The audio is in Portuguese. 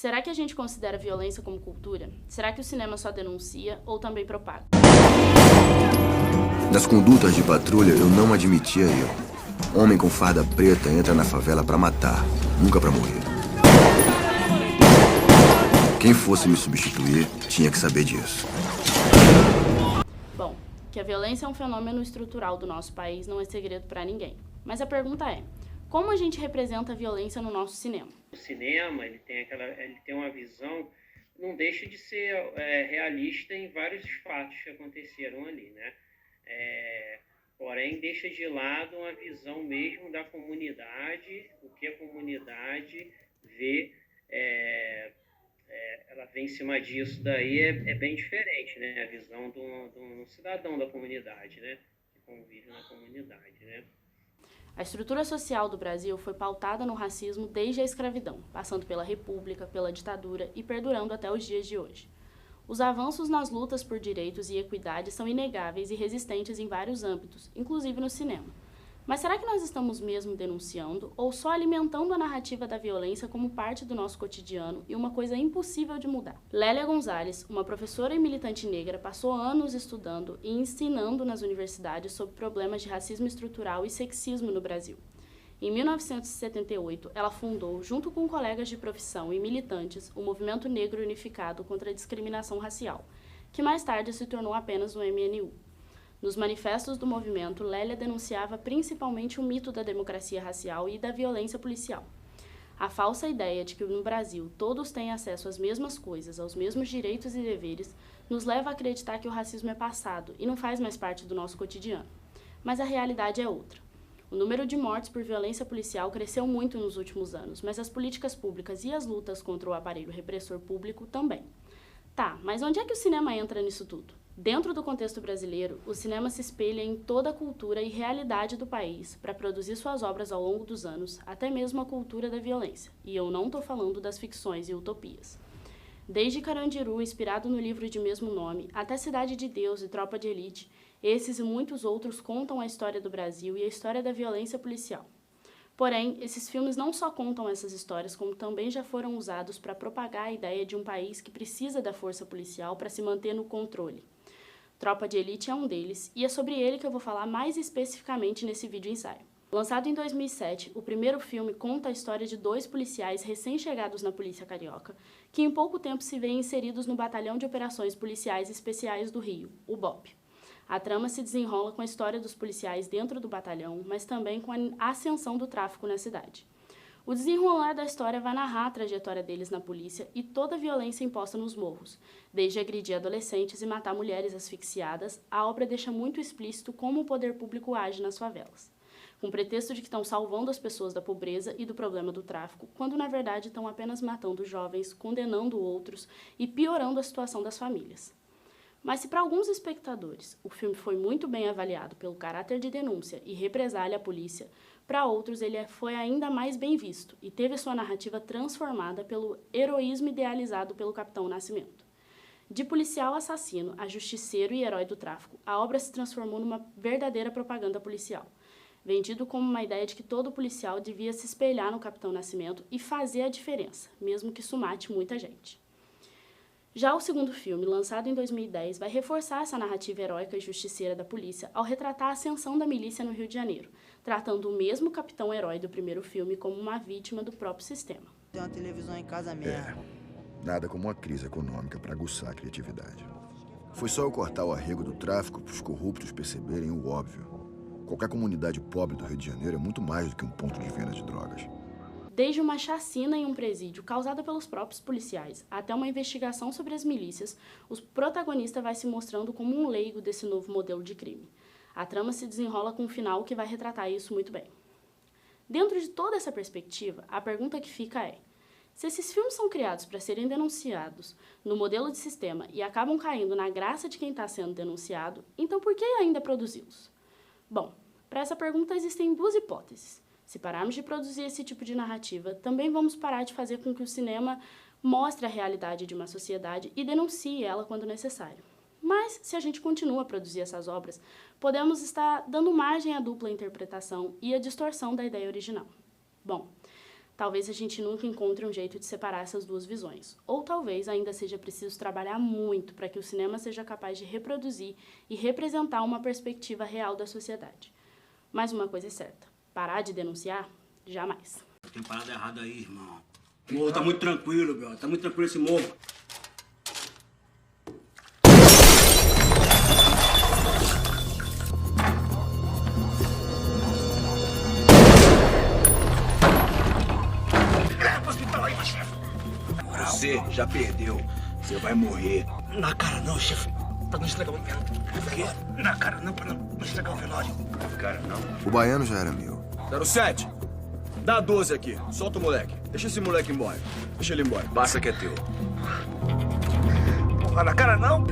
Será que a gente considera violência como cultura? Será que o cinema só denuncia ou também propaga? Nas condutas de patrulha, eu não admitia erro. Homem com farda preta entra na favela pra matar, nunca pra morrer. Quem fosse me substituir tinha que saber disso. Bom, que a violência é um fenômeno estrutural do nosso país não é segredo para ninguém. Mas a pergunta é, como a gente representa a violência no nosso cinema? O cinema, ele tem uma visão, não deixa de ser realista em vários fatos que aconteceram ali, né? Porém, deixa de lado uma visão mesmo da comunidade, o que a comunidade vê, ela vem em cima disso daí, é bem diferente, né? A visão do cidadão da comunidade, né? Que convive na comunidade, né? A estrutura social do Brasil foi pautada no racismo desde a escravidão, passando pela República, pela ditadura e perdurando até os dias de hoje. Os avanços nas lutas por direitos e equidade são inegáveis e resistentes em vários âmbitos, inclusive no cinema. Mas será que nós estamos mesmo denunciando ou só alimentando a narrativa da violência como parte do nosso cotidiano e uma coisa impossível de mudar? Lélia Gonzalez, uma professora e militante negra, passou anos estudando e ensinando nas universidades sobre problemas de racismo estrutural e sexismo no Brasil. Em 1978, ela fundou, junto com colegas de profissão e militantes, o Movimento Negro Unificado contra a Discriminação Racial, que mais tarde se tornou apenas o MNU. Nos manifestos do movimento, Lélia denunciava principalmente o mito da democracia racial e da violência policial. A falsa ideia de que no Brasil todos têm acesso às mesmas coisas, aos mesmos direitos e deveres, nos leva a acreditar que o racismo é passado e não faz mais parte do nosso cotidiano. Mas a realidade é outra. O número de mortes por violência policial cresceu muito nos últimos anos, mas as políticas públicas e as lutas contra o aparelho repressor público também. Tá, mas onde é que o cinema entra nisso tudo? Dentro do contexto brasileiro, o cinema se espelha em toda a cultura e realidade do país para produzir suas obras ao longo dos anos, até mesmo a cultura da violência, e eu não estou falando das ficções e utopias. Desde Carandiru, inspirado no livro de mesmo nome, até Cidade de Deus e Tropa de Elite, esses e muitos outros contam a história do Brasil e a história da violência policial. Porém, esses filmes não só contam essas histórias, como também já foram usados para propagar a ideia de um país que precisa da força policial para se manter no controle. Tropa de Elite é um deles, e é sobre ele que eu vou falar mais especificamente nesse vídeo ensaio. Lançado em 2007, o primeiro filme conta a história de 2 policiais recém-chegados na Polícia Carioca, que em pouco tempo se veem inseridos no Batalhão de Operações Policiais Especiais do Rio, o BOPE. A trama se desenrola com a história dos policiais dentro do batalhão, mas também com a ascensão do tráfico na cidade. O desenrolar da história vai narrar a trajetória deles na polícia e toda a violência imposta nos morros. Desde agredir adolescentes e matar mulheres asfixiadas, a obra deixa muito explícito como o poder público age nas favelas, com pretexto de que estão salvando as pessoas da pobreza e do problema do tráfico, quando na verdade estão apenas matando jovens, condenando outros e piorando a situação das famílias. Mas se para alguns espectadores o filme foi muito bem avaliado pelo caráter de denúncia e represália à polícia, para outros ele foi ainda mais bem visto e teve sua narrativa transformada pelo heroísmo idealizado pelo Capitão Nascimento. De policial assassino a justiceiro e herói do tráfico, a obra se transformou numa verdadeira propaganda policial, vendido como uma ideia de que todo policial devia se espelhar no Capitão Nascimento e fazer a diferença, mesmo que isso mate muita gente. Já o segundo filme, lançado em 2010, vai reforçar essa narrativa heróica e justiceira da polícia ao retratar a ascensão da milícia no Rio de Janeiro, tratando o mesmo capitão-herói do primeiro filme como uma vítima do próprio sistema. Tem uma televisão em casa mesmo. Nada como uma crise econômica para aguçar a criatividade. Foi só eu cortar o arrego do tráfico para os corruptos perceberem o óbvio. Qualquer comunidade pobre do Rio de Janeiro é muito mais do que um ponto de venda de drogas. Desde uma chacina em um presídio causada pelos próprios policiais, até uma investigação sobre as milícias, o protagonista vai se mostrando como um leigo desse novo modelo de crime. A trama se desenrola com um final que vai retratar isso muito bem. Dentro de toda essa perspectiva, a pergunta que fica é: se esses filmes são criados para serem denunciados no modelo de sistema e acabam caindo na graça de quem está sendo denunciado, então por que ainda produzi-los? Bom, para essa pergunta existem 2 hipóteses. Se pararmos de produzir esse tipo de narrativa, também vamos parar de fazer com que o cinema mostre a realidade de uma sociedade e denuncie ela quando necessário. Mas, se a gente continua a produzir essas obras, podemos estar dando margem à dupla interpretação e à distorção da ideia original. Bom, talvez a gente nunca encontre um jeito de separar essas duas visões. Ou talvez ainda seja preciso trabalhar muito para que o cinema seja capaz de reproduzir e representar uma perspectiva real da sociedade. Mas uma coisa é certa, parar de denunciar, jamais. Tem parada errada aí, irmão. O morro tá muito tranquilo, bro. Tá muito tranquilo esse morro. Você já perdeu. Você vai morrer. Na cara não, chefe. Pra não estragar o velório. O quê? Na cara não, pra não estragar o velório. Na cara não. O baiano já era meu. 07. Dá 12 aqui. Solta o moleque. Deixa esse moleque embora. Deixa ele embora. Passa que é teu. Porra, na cara não.